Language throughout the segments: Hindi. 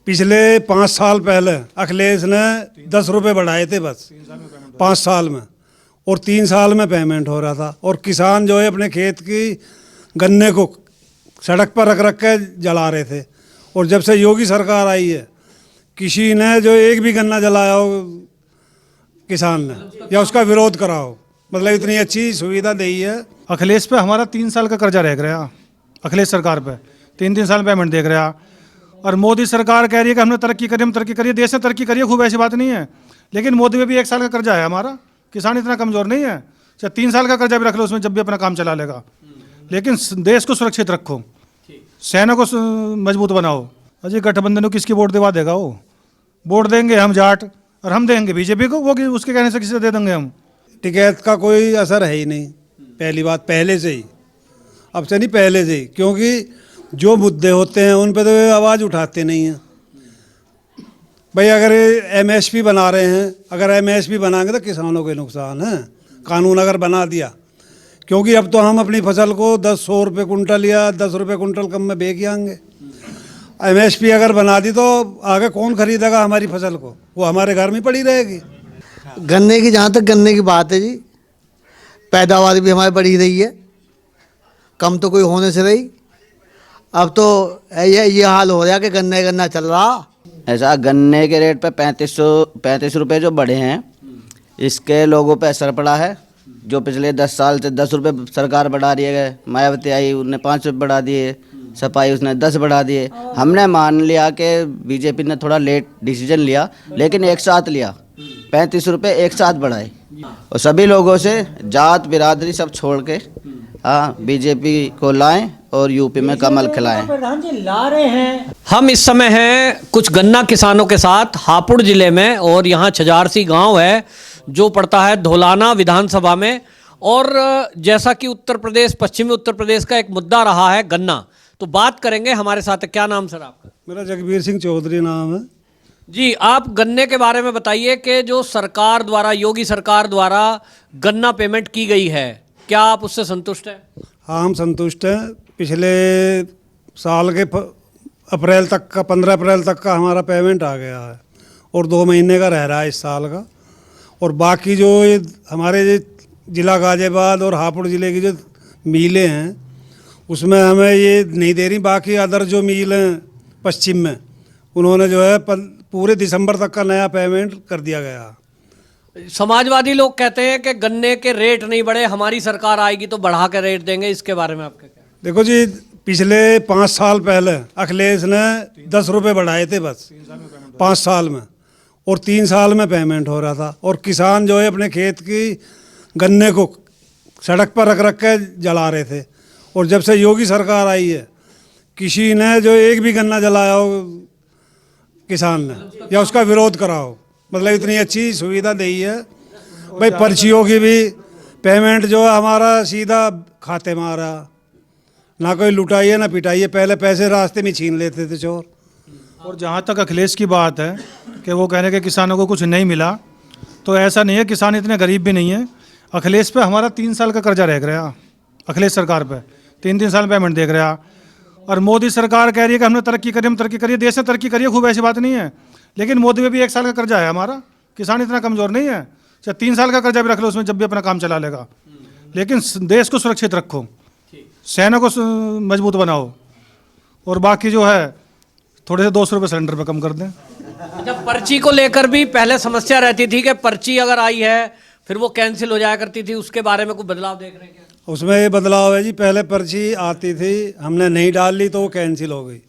पिछले 5 साल पहले अखिलेश ने 10 रुपये बढ़ाए थे बस 5 साल में, और 3 साल में पेमेंट हो रहा था। और किसान जो है अपने खेत की गन्ने को सड़क पर रख रख के जला रहे थे। और जब से योगी सरकार आई है, किसी ने जो एक भी गन्ना जलाया हो किसान ने या उसका विरोध करा हो, मतलब इतनी अच्छी सुविधा दी है। अखिलेश पे हमारा 3 साल का कर्जा रह गया, अखिलेश सरकार पे 3-3 साल पेमेंट देख रहा। और मोदी सरकार कह रही है कि हमने तरक्की करी, हम तरक्की करिए, देश ने तरक्की करी है खूब, ऐसी बात नहीं है। लेकिन मोदी पे भी 1 साल का कर्जा है हमारा, किसान इतना कमज़ोर नहीं है। चाहे 3 साल का कर्जा भी रख लो, उसमें जब भी अपना काम चला लेगा। लेकिन देश को सुरक्षित रखो, सेना को मजबूत बनाओ। अजय गठबंधन को किसकी वोट दिवा देगा वो? वोट देंगे हम जाट, और हम देंगे बीजेपी को, वो उसके कहने से किसे दे देंगे हम। टिकैत का कोई असर है ही नहीं, पहली बात, पहले से ही, अब से नहीं पहले से ही, क्योंकि जो मुद्दे होते हैं उन पे तो वे आवाज़ उठाते नहीं हैं। भाई अगर एमएसपी बना रहे हैं, अगर एमएसपी बनाएंगे तो किसानों के नुकसान है। कानून अगर बना दिया, क्योंकि अब तो हम अपनी फसल को 100 रुपये कुंटल या 10 रुपये कुंटल कम में बेच आएंगे। एमएसपी अगर बना दी तो आगे कौन खरीदेगा हमारी फसल को? वो हमारे घर में पड़ी रहेगी। गन्ने की, जहाँ तक गन्ने की बात है जी, पैदावार भी हमारी बढ़ी रही है, कम तो कोई होने से रही। अब तो ये हाल हो रहा है कि गन्ना चल रहा। ऐसा गन्ने के रेट पे 35 रुपये जो बढ़े हैं, इसके लोगों पे असर पड़ा है। जो पिछले 10 साल से 10 रुपये सरकार बढ़ा रही है, मायावती आई उन्होंने 5 रुपये बढ़ा दिए, सपाई उसने 10 बढ़ा दिए। हमने मान लिया कि बीजेपी ने थोड़ा लेट डिसीजन लिया, लेकिन एक साथ लिया, 35 रुपये एक साथ बढ़ाए। और सभी लोगों से जात बिरादरी सब छोड़ के बीजेपी को लाएं और यूपी में कमल खिलाएं। प्रधान जी ला रहे हैं। हम इस समय हैं कुछ गन्ना किसानों के साथ हापुड़ जिले में, और यहाँ छजारसी गांव है जो पड़ता है धौलाना विधानसभा में। और जैसा कि उत्तर प्रदेश, पश्चिमी उत्तर प्रदेश का एक मुद्दा रहा है गन्ना, तो बात करेंगे। हमारे साथ क्या नाम सर आपका? मेरा जगबीर सिंह चौधरी नाम है जी। आप गन्ने के बारे में बताइए कि जो सरकार द्वारा, योगी सरकार द्वारा गन्ना पेमेंट की गई है, क्या आप उससे संतुष्ट हैं? हाँ, हम संतुष्ट हैं। पिछले साल के अप्रैल तक का, 15 अप्रैल तक का हमारा पेमेंट आ गया है, और 2 महीने का रह रहा है इस साल का। और बाकी जो ये हमारे ज़िला गाज़ियाबाद और हापुड़ ज़िले की जो मिलें हैं, उसमें हमें ये नहीं दे रही। बाकी अदर जो मिल हैं पश्चिम में, उन्होंने जो है पूरे दिसंबर तक का नया पेमेंट कर दिया गया। समाजवादी लोग कहते हैं कि गन्ने के रेट नहीं बढ़े, हमारी सरकार आएगी तो बढ़ा के रेट देंगे, इसके बारे में आपका क्या? देखो जी, पिछले 5 साल पहले अखिलेश ने 10 रुपये बढ़ाए थे बस 5 साल में, और 3 साल में पेमेंट हो रहा था। और किसान जो है अपने खेत की गन्ने को सड़क पर रख रख के जला रहे थे। और जब से योगी सरकार आई है, किसी ने जो एक भी गन्ना जलाया हो किसान ने या उसका विरोध करा हो, मतलब इतनी अच्छी सुविधा दी है। भाई पर्चियों की भी पेमेंट जो है हमारा सीधा खाते में आ रहा, ना कोई लुटाइए ना पिटाइए। पहले पैसे रास्ते में छीन लेते थे चोर। और जहाँ तक अखिलेश की बात है कि वो कहने के किसानों को कुछ नहीं मिला, तो ऐसा नहीं है, किसान इतने गरीब भी नहीं है। अखिलेश पे हमारा 3 साल का कर्जा रह गया, अखिलेश सरकार पे 3-3 साल पेमेंट देख रहा। और मोदी सरकार कह रही है कि हमने तरक्की करी, हम तरक्की करिए, देश ने तरक्की करी है खूब, ऐसी बात नहीं है। लेकिन मोदी पे भी 1 साल का कर्जा है हमारा, किसान इतना कमज़ोर नहीं है। चाहे 3 साल का कर्जा भी रख लो, उसमें जब भी अपना काम चला लेगा। लेकिन देश को सुरक्षित रखो, सेना को मजबूत बनाओ। और बाकी जो है थोड़े से 200 रुपये सिलेंडर पे कम कर दें। जब पर्ची को लेकर भी पहले समस्या रहती थी कि पर्ची अगर आई है फिर वो कैंसिल हो जाया करती थी, उसके बारे में कोई बदलाव देख रहे हैं क्या? उसमें ये बदलाव है जी, पहले पर्ची आती थी, हमने नहीं डाल ली तो वो कैंसिल हो गई।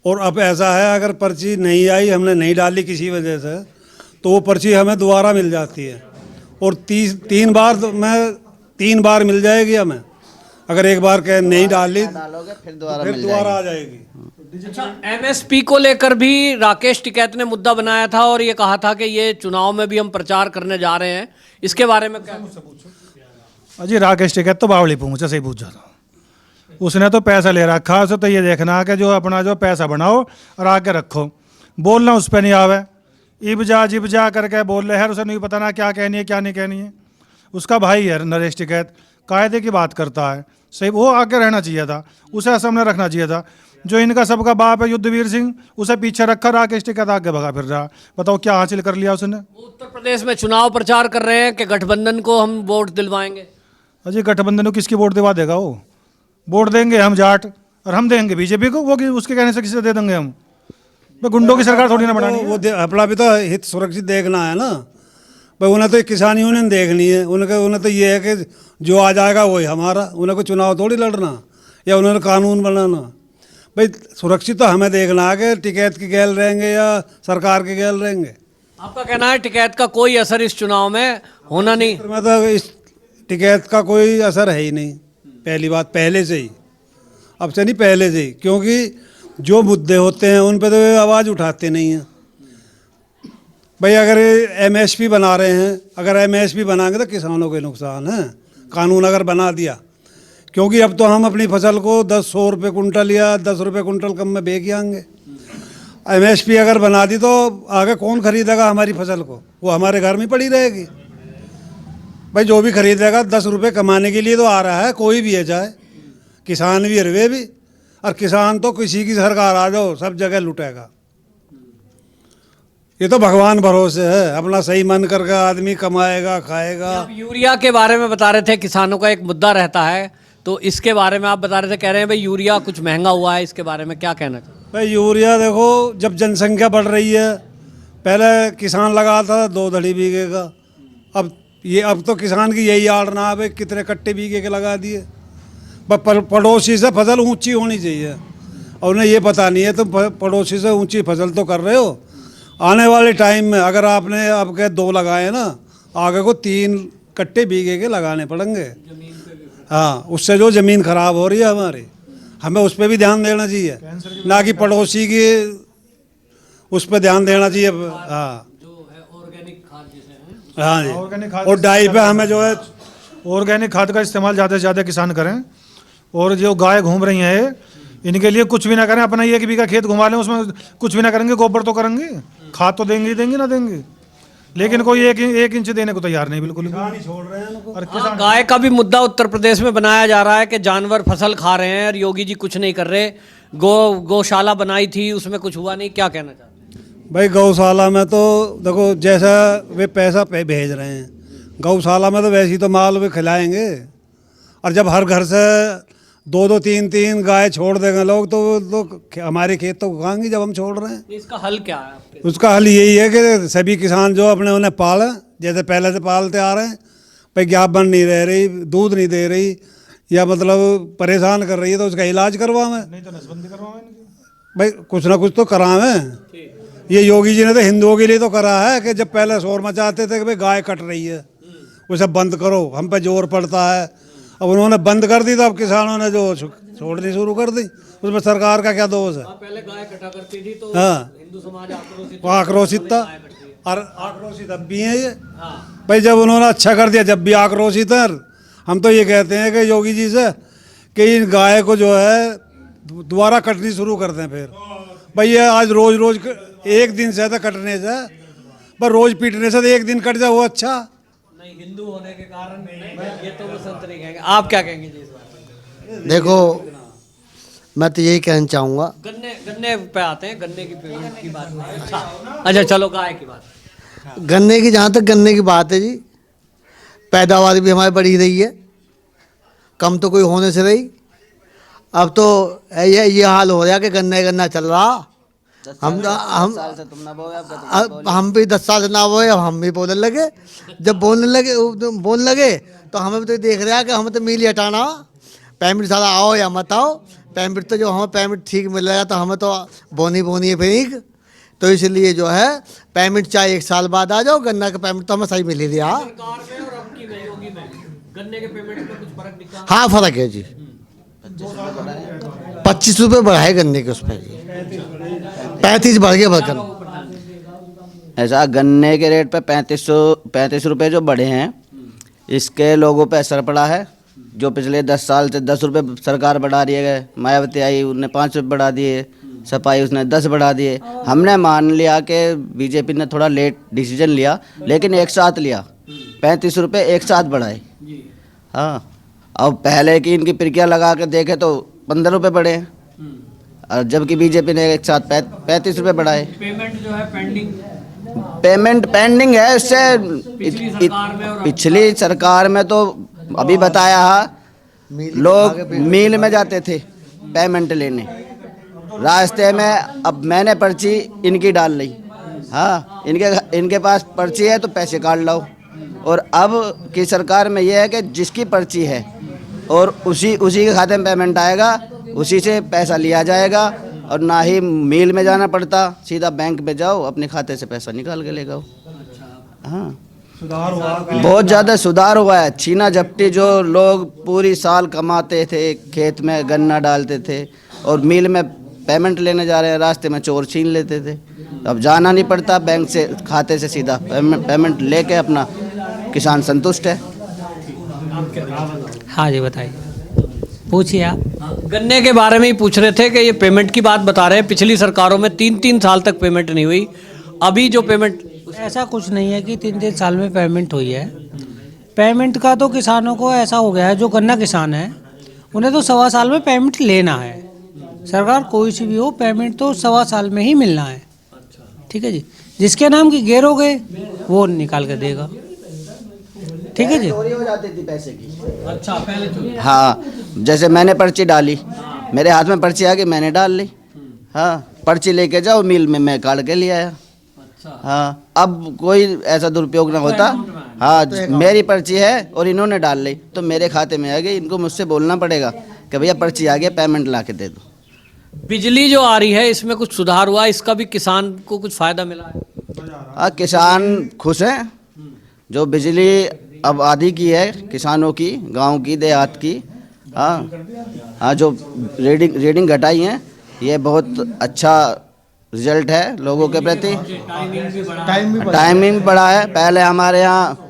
और अब ऐसा है, अगर पर्ची नहीं आई, हमने नहीं डाली किसी वजह से, तो वो पर्ची हमें दोबारा मिल जाती है। और 3 बार मिल जाएगी हमें। अगर एक बार नहीं डाली फिर दोबारा आ जाएगी। अच्छा, एमएसपी को लेकर भी राकेश टिकैत ने मुद्दा बनाया था और ये कहा था कि ये चुनाव में भी हम प्रचार करने जा रहे हैं, इसके बारे में क्या? अजी राकेश टिकैत तो बावली पूछा, सही पूछा था। उसने तो पैसा ले रखा, उसे तो ये देखना कि जो अपना जो पैसा बनाओ और आके रखो, बोलना उस पर नहीं आवे। इबजा जिबजा करके बोल रहे हैं, उसे नहीं पता ना क्या कहनी है क्या नहीं कहनी है। उसका भाई है नरेश टिकैत, कायदे की बात करता है, सही, वो आगे रहना चाहिए था, उसे असम में रखना चाहिए था। जो इनका सबका बाप है युद्धवीर सिंह, उसे पीछे रखकर राकेश टिकैत आगे भगा फिर रहा। बताओ क्या हासिल कर लिया उसने। वो उत्तर प्रदेश में चुनाव प्रचार कर रहे हैं कि गठबंधन को हम वोट दिलवाएंगे। अजय गठबंधन को किसकी वोट दिवा देगा वो? वोट देंगे हम जाट और हम देंगे बीजेपी को, वो उसके कहने से किसे दे देंगे हम? भाई गुंडों की सरकार थोड़ी ना बनानी है। वो अपना भी तो हित सुरक्षित देखना है ना भाई। उन्हें तो किसान यूनियन देखनी है, उन्हें तो ये है कि जो आ जाएगा वही हमारा। उन्हें को चुनाव थोड़ी लड़ना या उन्होंने कानून बनाना। भाई सुरक्षित तो हमें देखना है कि टिकैत की गैल रहेंगे या सरकार के गैल रहेंगे। आपका कहना है टिकैत का कोई असर इस चुनाव में होना नहीं? में तो इस टिकैत का कोई असर है ही नहीं। पहली बात, पहले से ही, अब से नहीं पहले से ही, क्योंकि जो मुद्दे होते हैं उन पर तो वे आवाज़ उठाते नहीं हैं। भाई अगर एमएसपी बना रहे हैं, अगर एमएसपी बनाएंगे तो किसानों के नुकसान है। कानून अगर बना दिया, क्योंकि अब तो हम अपनी फसल को 100 रुपये कुंटल या 10 रुपये कुंटल कम में बेच आएंगे। एमएसपी अगर बना दी तो आगे कौन खरीदेगा हमारी फसल को? वो हमारे घर में पड़ी रहेगी। भाई जो भी खरीदेगा 10 रुपये कमाने के लिए तो आ रहा है, कोई भी है, चाहे किसान भी रवे भी। और किसान तो किसी की सरकार आ जाओ सब जगह लुटेगा। ये तो भगवान भरोसे है, अपना सही मन करके आदमी कमाएगा खाएगा। आप यूरिया के बारे में बता रहे थे, किसानों का एक मुद्दा रहता है, तो इसके बारे में आप बता रहे थे, कह रहे हैं भाई यूरिया कुछ महंगा हुआ है, इसके बारे में क्या कहना चाहिए? भाई यूरिया देखो, जब जनसंख्या बढ़ रही है, पहले किसान लगाता था 2 धड़ी बीघे का, अब तो किसान की यही आड़ ना है, कितने कट्टे बीघे के लगा दिए। पड़ोसी से फसल ऊंची होनी चाहिए और उन्हें ये पता नहीं है तुम पड़ोसी से ऊंची फसल तो कर रहे हो। आने वाले टाइम में अगर आपने अब के 2 लगाए ना, आगे को 3 कट्टे बीघे के लगाने पड़ेंगे। हाँ, उससे जो ज़मीन खराब हो रही है हमारी, हमें उस पर भी ध्यान देना चाहिए, ना कि पड़ोसी की उस पर ध्यान देना चाहिए। हाँ, जो है ऑर्गेनिक खाद जिसे हाँ जी, ऑर्गेनिक खाद और डाई पे हमें जो है ऑर्गेनिक खाद का इस्तेमाल ज़्यादा से ज़्यादा किसान करें। और जो गाय घूम रही हैं, इनके लिए कुछ भी ना करें, अपना 1 बीघा खेत घुमा लें, उसमें कुछ भी ना करेंगे, गोबर तो करेंगे, खाद तो देंगे ही देंगे ना देंगे, लेकिन कोई एक इंच देने को तैयार नहीं बिल्कुल भी। छोड़ रहे हैं उनको। और हाँ, गाय का भी मुद्दा उत्तर प्रदेश में बनाया जा रहा है कि जानवर फसल खा रहे हैं और योगी जी कुछ नहीं कर रहे। गौशाला बनाई थी, उसमें कुछ हुआ नहीं, क्या कहना चाहते हैं? भाई गौशाला में तो देखो, जैसा वे पैसा भेज रहे हैं, गौशाला में तो वैसे ही तो माल वे खिलाएंगे। और जब हर घर से 2-2, 3-3 गाय छोड़ देंगे लोग, तो हमारे खेत तो उगाएंगे जब हम छोड़ रहे हैं। इसका हल क्या है आपके? उसका हल यही है कि सभी किसान जो अपने उन्हें पालें, जैसे पहले से पालते आ रहे हैं। भाई ज्ञापन नहीं रह रही, दूध नहीं दे रही, या मतलब परेशान कर रही है, तो उसका इलाज करवाएं। नहीं तो नसबंदी करवाएं। भाई कुछ ना कुछ तो करावें। ये योगी जी ने तो हिंदुओं के लिए तो करा है कि जब पहले शोर मचाते थे कि भाई गाय कट रही है, उसे बंद करो, हम पे जोर पड़ता है। अब उन्होंने बंद कर दी तो अब किसानों ने जो छोड़नी शुरू कर दी, उसमें सरकार का क्या दोष है? पहले गाय कटा करती थी तो हाँ, हिंदू समाज आक्रोशित था, और आक्रोशित अब भी है ये। हाँ। भाई जब उन्होंने अच्छा कर दिया, जब भी आक्रोशित है। हम तो ये कहते हैं कि योगी जी से कि इन गाय को जो है दोबारा कटनी शुरू कर दें। फिर भाई ये आज रोज एक दिन से कटने से, पर रोज पीटने से 1 दिन कट जाए वो अच्छा नहीं। हिंदू होने के कारण ये तो वो संत नहीं कहेंगे। आप क्या कहेंगे जी इस बारे में? देखो, मैं तो यही कहना चाहूँगा, गन्ने पे आते हैं, गन्ने की बात नहीं। अच्छा चलो गाय की बात। गन्ने की, जहाँ तक गन्ने की बात है जी, पैदावार भी हमारी बढ़ी रही है, कम तो कोई होने से रही। अब तो ये हाल हो रहा है कि गन्ना चल रहा। हम साल से तुम ना बोए, अब हम भी 10 साल से ना बोए, अब हम भी बोलने लगे। जब बोलने लगे तो हमें भी तो देख रहा है कि हमें तो मील ही हटाना। पेमेंट सारा आओ या मत आओ, पेमेंट तो जो हमें पेमेंट ठीक मिल रहा है, तो हमें तो बोनी है फिर। तो इसलिए जो है पेमेंट चाहे 1 साल बाद आ जाओ, गन्ना का पेमेंट तो हमें सही मिल ही रहा। सरकार में और अब की में योगी में गन्ने के पेमेंट में कुछ फर्क दिखा? हाँ, फर्क है जी। 25 रुपये बढ़ाए गन्ने के, उस पर 35 बढ़ गए बर्तन। ऐसा गन्ने के रेट पे 35 रुपये जो बढ़े हैं, इसके लोगों पे असर पड़ा है। जो पिछले 10 साल से 10 रुपये सरकार बढ़ा रही है, मायावती आई उन्होंने 5 रुपये बढ़ा दिए, सपाई उसने 10 बढ़ा दिए। हमने मान लिया कि बीजेपी ने थोड़ा लेट डिसीजन लिया, लेकिन एक साथ लिया, 35 रुपये एक साथ बढ़ाए। हाँ, अब पहले की इनकी प्रक्रिया लगा के देखे तो 15 रुपये बढ़े हैं। और जबकि बीजेपी ने एक साथ 35 रुपये बढ़ाए। पेमेंट जो है पेंडिंग पेमेंट पेंडिंग है उससे पिछली सरकार में तो अभी बताया लोग मील में जाते थे पेमेंट लेने, रास्ते में अब मैंने पर्ची इनकी डाल ली, हाँ इनके पास पर्ची है तो पैसे काट लो। और अब की सरकार में यह है कि जिसकी पर्ची है और उसी के खाते में पेमेंट आएगा, उसी से पैसा लिया जाएगा और ना ही मील में जाना पड़ता, सीधा बैंक में जाओ अपने खाते से पैसा निकाल के ले जाओ। हाँ सुधार हुआ, बहुत ज़्यादा सुधार हुआ है। छीना झपटी जो लोग पूरी साल कमाते थे, खेत में गन्ना डालते थे और मिल में पेमेंट लेने जा रहे हैं, रास्ते में चोर छीन लेते थे। अब जाना नहीं पड़ता, बैंक से खाते से सीधा पेमेंट लेके अपना किसान संतुष्ट है। हाँ जी बताइए, पूछिए आप। गन्ने के बारे में ही पूछ रहे थे कि ये पेमेंट की बात बता रहे हैं, पिछली सरकारों में 3-3 साल तक पेमेंट नहीं हुई, अभी जो पेमेंट ऐसा कुछ नहीं है कि 3-3 साल में पेमेंट हुई है। पेमेंट का तो किसानों को ऐसा हो गया है, जो गन्ना किसान है उन्हें तो 1.25 साल में पेमेंट लेना है। सरकार कोई सी भी हो, पेमेंट तो 1.25 साल में ही मिलना है। ठीक है जी, जिसके नाम की गेर हो गए वो निकाल कर देगा। ठीक है जी। चोरी हो जाती थी पैसे की। अच्छा पहले तो हाँ, जैसे मैंने पर्ची डाली, मेरे हाथ में पर्ची आ गई, मैंने डाल ली। हाँ, पर्ची लेके जाओ मिल में, मैं काट के ले आया। हाँ, अब कोई ऐसा दुरुपयोग ना होता। हाँ, मेरी पर्ची है और इन्होंने डाल ली तो मेरे खाते में आ गई। इनको मुझसे बोलना पड़ेगा कि भैया पर्ची आ गया, पेमेंट ला के दे दो। बिजली जो आ रही है इसमें कुछ सुधार हुआ, इसका भी किसान को कुछ फायदा मिला है? हाँ, किसान खुश हैं। जो बिजली अब आधी की है किसानों की, गांव की, देहात की। हाँ, जो रीडिंग घटाई है, ये बहुत अच्छा रिजल्ट है लोगों के प्रति। टाइमिंग बढ़ा है। पहले हमारे यहाँ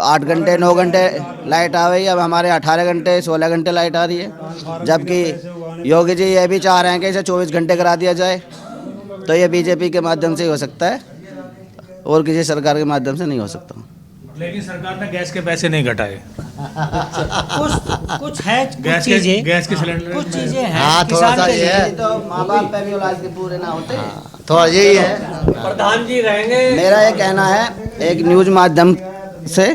8 घंटे 9 घंटे लाइट आ रही है, अब हमारे यहाँ 18 घंटे 16 घंटे लाइट आ रही है। जबकि योगी जी ये भी चाह रहे हैं कि इसे 24 घंटे करा दिया जाए। तो ये बीजेपी के माध्यम से ही हो सकता है और किसी सरकार के माध्यम से नहीं हो सकता। लेकिन सरकार ने गैस के पैसे नहीं घटाए। कुछ है, गैस के सिलेंडर कुछ चीजें हैं। हाँ, थोड़ा सा ये है, तो माँ बाप पे भी औलाद के पूरे ना होते। थोड़ा यही है। प्रधान जी रहेंगे। मेरा ये कहना है, एक न्यूज़ माध्यम से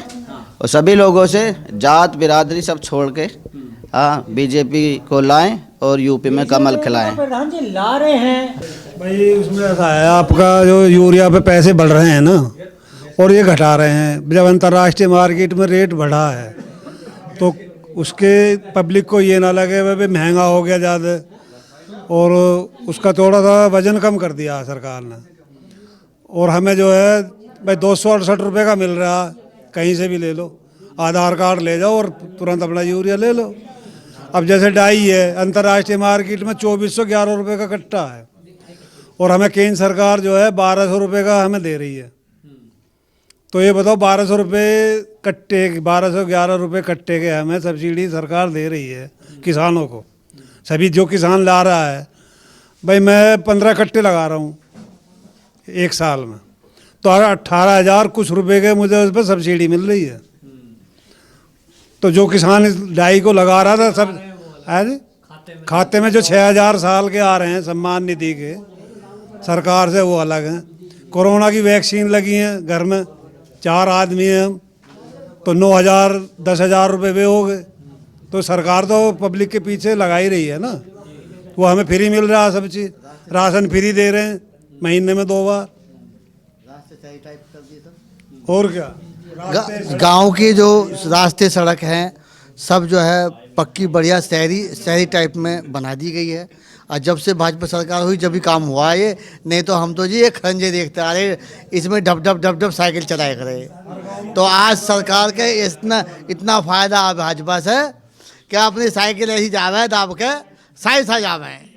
और सभी लोगों से, जात बिरादरी सब छोड़ के हाँ बीजेपी को लाएं और यूपी में कमल खिलाएं। प्रधान जी ला रहे हैं। भाई उसमें ऐसा है, आपका जो यूरिया पे पैसे बढ़ रहे हैं ना, और ये घटा रहे हैं। जब अंतर्राष्ट्रीय मार्केट में रेट बढ़ा है तो उसके पब्लिक को ये ना लगे भाई महंगा हो गया ज़्यादा, और उसका थोड़ा सा वजन कम कर दिया सरकार ने। और हमें जो है भाई 268 रुपये का मिल रहा, कहीं से भी ले लो, आधार कार्ड ले जाओ और तुरंत अपना यूरिया ले लो। अब जैसे डाई है, अंतर्राष्ट्रीय मार्केट में 2411 रुपये का कट्टा है और हमें केंद्र सरकार जो है 1200 रुपये का हमें दे रही है। तो ये बताओ 1200 रुपये कट्टे, 1211 रुपये कट्टे के हमें सब्सिडी सरकार दे रही है किसानों को। सभी जो किसान ला रहा है, भाई मैं 15 कट्टे लगा रहा हूँ एक साल में, तो 18,000 कुछ रुपए के मुझे उस पर सब्सिडी मिल रही है। तो जो किसान इस डाई को लगा रहा था सब है खाते में जो 6,000 साल के आ रहे हैं सम्मान निधि के सरकार से, वो अलग हैं। कोरोना की वैक्सीन लगी है घर में, 4 आदमी हैं हम, तो 9,000 10,000 रुपये वे हो गए। तो सरकार तो पब्लिक के पीछे लगा ही रही है ना। वो हमें फ्री मिल रहा है सब चीज़, राशन फ्री दे रहे हैं महीने में 2 बार। और क्या, गांव की जो रास्ते सड़क हैं सब जो है पक्की बढ़िया शहरी टाइप में बना दी गई है। और जब से भाजपा सरकार हुई जब भी काम हुआ है ये, नहीं तो हम तो जी ये खंजे देखते आ रहे, इसमें डब साइकिल चलाए करे। तो आज सरकार के इतना फायदा है भाजपा से कि अपनी साइकिल ऐसी जा रहा है दाब के साइड सा जा रहे हैं।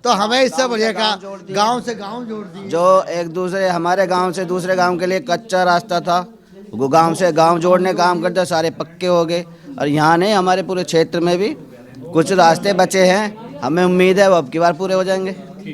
तो हमें इससे बढ़िया का गांव से गांव जोड़ दी। जो एक दूसरे हमारे गांव से दूसरे गांव के लिए कच्चा रास्ता था, वो गांव से गांव जोड़ने का काम करते, सारे पक्के हो गए। और यहाँ नहीं, हमारे पूरे क्षेत्र में भी कुछ रास्ते बचे हैं, हमें उम्मीद है वो अब की बार पूरे हो जाएंगे।